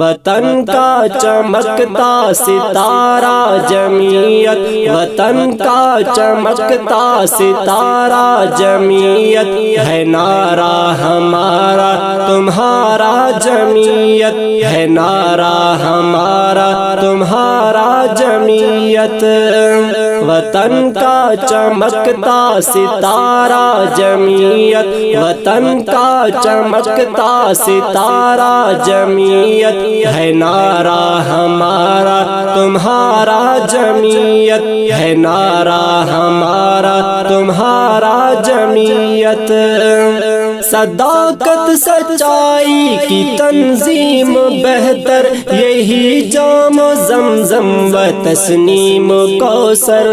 وطن کا چمکتا ستارہ جمعیت، وطن کا چمکتا ستارہ جمعیت ہے نعرہ ہمارا تمہارا جمعیت ہے نعرہ ہمارا تمہارا جمعیت، وطن کا چمکتا ستارہ جمعیت، وطن کا چمکتا ستارہ جمعیت ہے نعرہ ہمارا تمہارا جمعیت ہے نعرہ ہمارا تمہارا جمعیت، صداقت سچائی کی تنظیم بہتر یہی جام زمزم و تسنیم کوثر،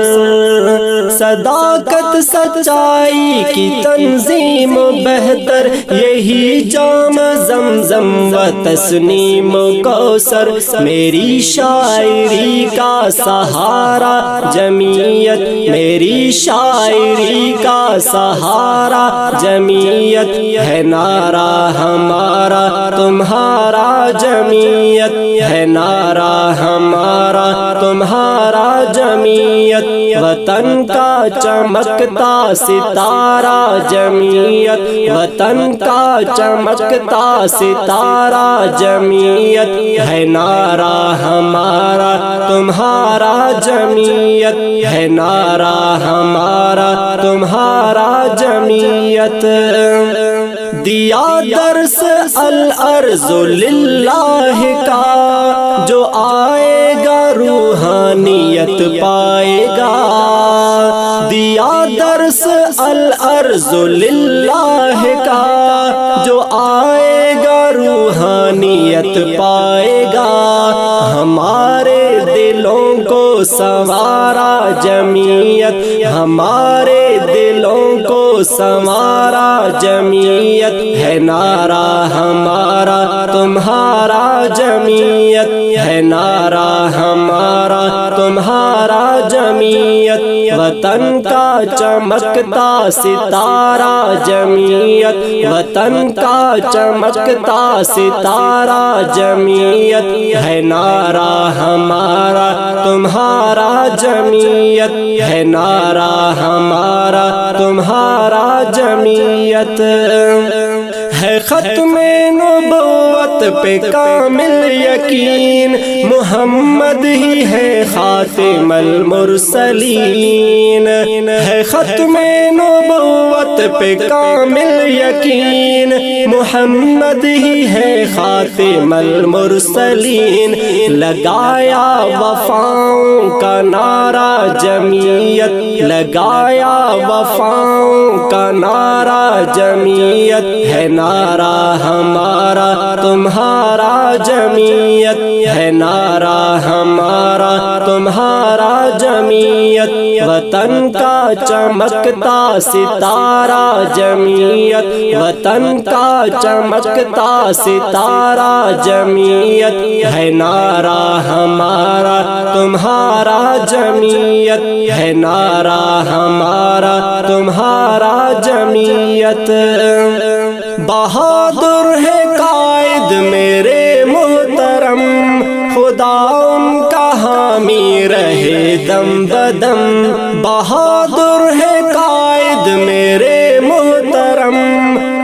صداقت سچائی کی تنظیم بہتر یہی جام زمزم و تسنیم کوثر، میری شاعری کا سہارا جمعیت، میری شاعری کا سہارا جمعیت ہے نعرہ ہمارا تمہارا جمعیت ہے نعرہ ہمارا تمہارا جمعیت، وطن کا چمکتا ستارہ جمعیت، وطن کا چمکتا ستارہ جمعیت ہے نعرہ ہمارا تمہارا جمعیت ہے نعرہ ہمارا تمہارا جمعیت، دیا درس الارض للہ کا جو آئے گا روحانیت پائے گا، دیا درس الارض للہ کا جو آئے گا روحانیت پائے گا، ہمارے دلوں کو سنوارا جمعیت، ہمارے دلوں کو سنوارا جمعیت ہے نعرہ ہمارا تمہارا جمعیت ہے نعرہ ہمارا تمہارا جمعیت، وطن کا چمکتا ستارہ جمعیت، وطن کا چمکتا ستارہ جمعیت ہے نعرہ ہمارا تمہارا جمعیت ہے نعرہ ہمارا تمہارا جمعیت، ہے ختم نبوت پہ کامل یقین محمد ہی ہے خاتم المرسلین، ہے ختم نبوت پہ کامل یقین محمد ہی ہے خاتم المرسلین، لگایا وفاؤں کا نعرہ جمعیت، لگایا وفاؤں کا نعرہ جمعیت ہے نعرہ ہمارا تمہارا جمعیت ہے نعرہ ہمارا تمہارا جمعیت، وطن کا چمکتا ستارہ جمعیت، وطن کا چمکتا ستارہ جمعیت ہے نعرہ ہمارا تمہارا جمعیت ہے نعرہ ہمارا تمہارا جمعیت، بہادر ہے قائد میرے محترم خدا ان کا حامی رہے دم بدم، بہادر ہے قائد میرے محترم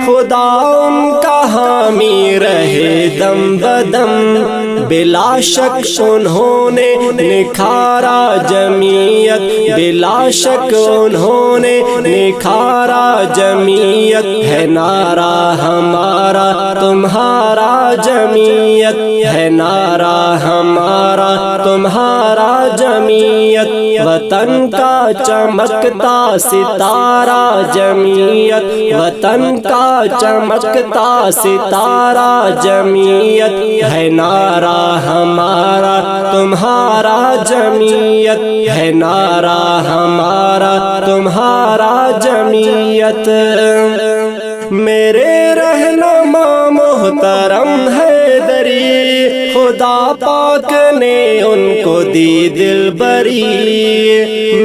خدا ان کا حامی رہے دم بدم، بلا شک انہوں نے نکھارا جمعیت، بلا شک انہوں نے نکھارا جمعیت ہے نعرہ ہمارا تمہارا جمعیت ہے نعرہ ہمارا تمہارا جمعیت، وطن کا چمکتا ستارہ جمعیت، وطن کا چمکتا ستارہ جمعیت ہے نعرہ ہمارا تمہارا جمعیت ہے نعرہ ہمارا تمہارا جمعیت، میرے رہنما محترم حیدری خدا پاک نے ان کو دی دل بری،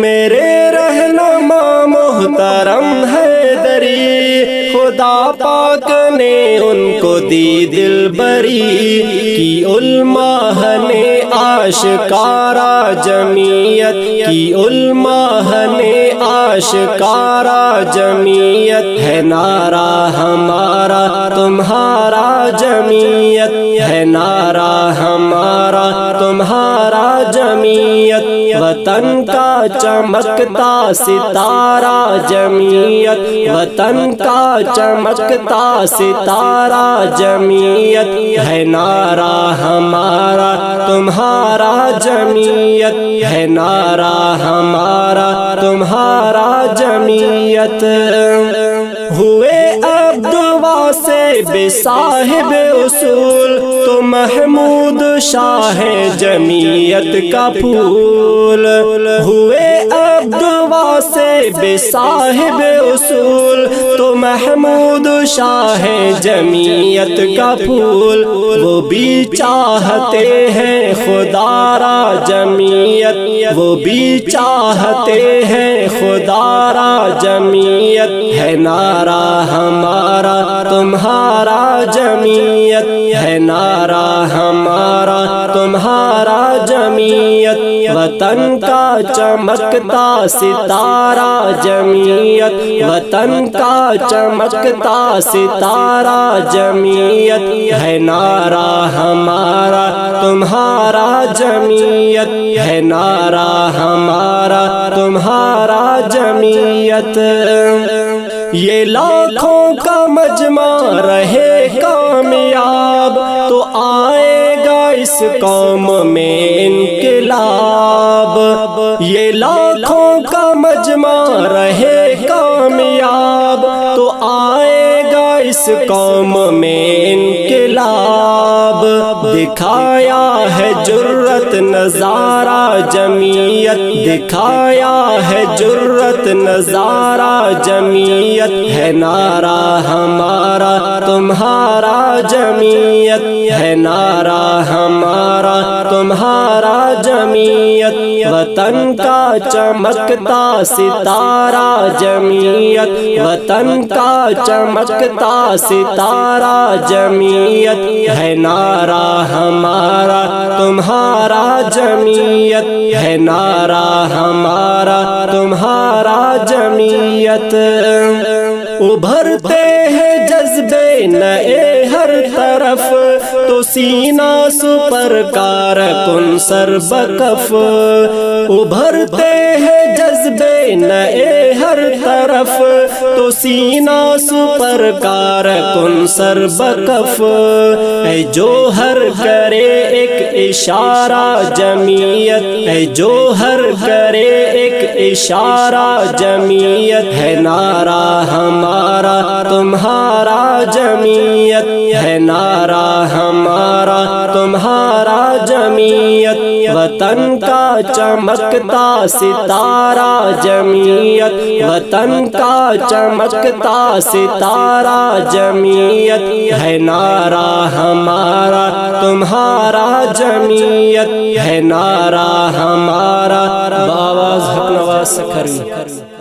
میرے رہنما محترم حیدری خدا پاک نے ان کو دی دل بری کی، علماء نے آشکارا جمعیت کی، علماء نے آشکارا جمعیت ہے، نعرہ ہمارا تمہارا جمعیت ہے، نعرہ ہمارا تمہارا جمعیت، وطن کا چمکتا ستارہ جمعیت، وطن کا چمکتا ستارہ جمعیت ہے، نعرہ ہمارا تمہارا جمعیت ہے، نعرہ ہمارا تمہارا جمعیت۔ ہوئے عبد واسع صاحب اصول تو محمود شاہ جمعیت کا پھول، ہوئے عبد واسع صاحب اصول تو محمود شاہ جمعیت کا پھول، وہ بھی چاہتے ہیں خدا را جمعیت، وہ بھی چاہتے ہیں خدا را جمعیت ہے، نعرہ ہمارا تمہارا جمعیت ہے، نعرہ ہمارا تمہارا جمعیت، وطن کا چمکتا ستارہ جمعیت، وطن کا چمکتا ستارہ جمعیت ہے، نعرہ ہمارا تمہارا جمعیت ہے، نعرہ ہمارا تمہارا جمعیت۔ یہ لاکھوں کا مجمع رہے کامیاب تو آئے گا اس قوم میں انقلاب، یہ لاکھوں کا مجمع رہے کامیاب تو آئے گا اس قوم میں انقلاب، دکھایا ہے جرت نظارہ جمعیت، دکھایا ہے جرت نظارہ جمعیت ہے، نعرہ ہمارا تمہارا جمعیت ہے، نعرہ ہمارا تمہارا جمعیت، وطن کا چمکتا ستارہ جمعیت، وطن کا چمکتا ستارہ جمعیت ہے، نعرہ ہمارا تمہارا جمعیت ہے، نعرہ ہمارا تمہارا جمعیت۔ ابھرتے ہیں جذبے نئے ہر طرف تو سینہ سپر کارکن سر بکف، ابھرتے ہیں جذبے نئے ہر طرف تو سینہ سپر کارکن سر بکف، اے جوہر کرے ایک اشارہ جمعیت، اے جوہر کرے ایک اشارہ جمعیت ہے، نعرہ ہمارا تمہارا جمعیت ہے، نعرہ ہمارا تمہارا جمعیت، وطن کا چمکتا ستارہ جمعیت، وطن کا چمکتا ستارہ جمعیت ہے، نعرہ ہمارا تمہارا جمعیت ہے، نعرہ ہمارا باواز حق نواز سکھری۔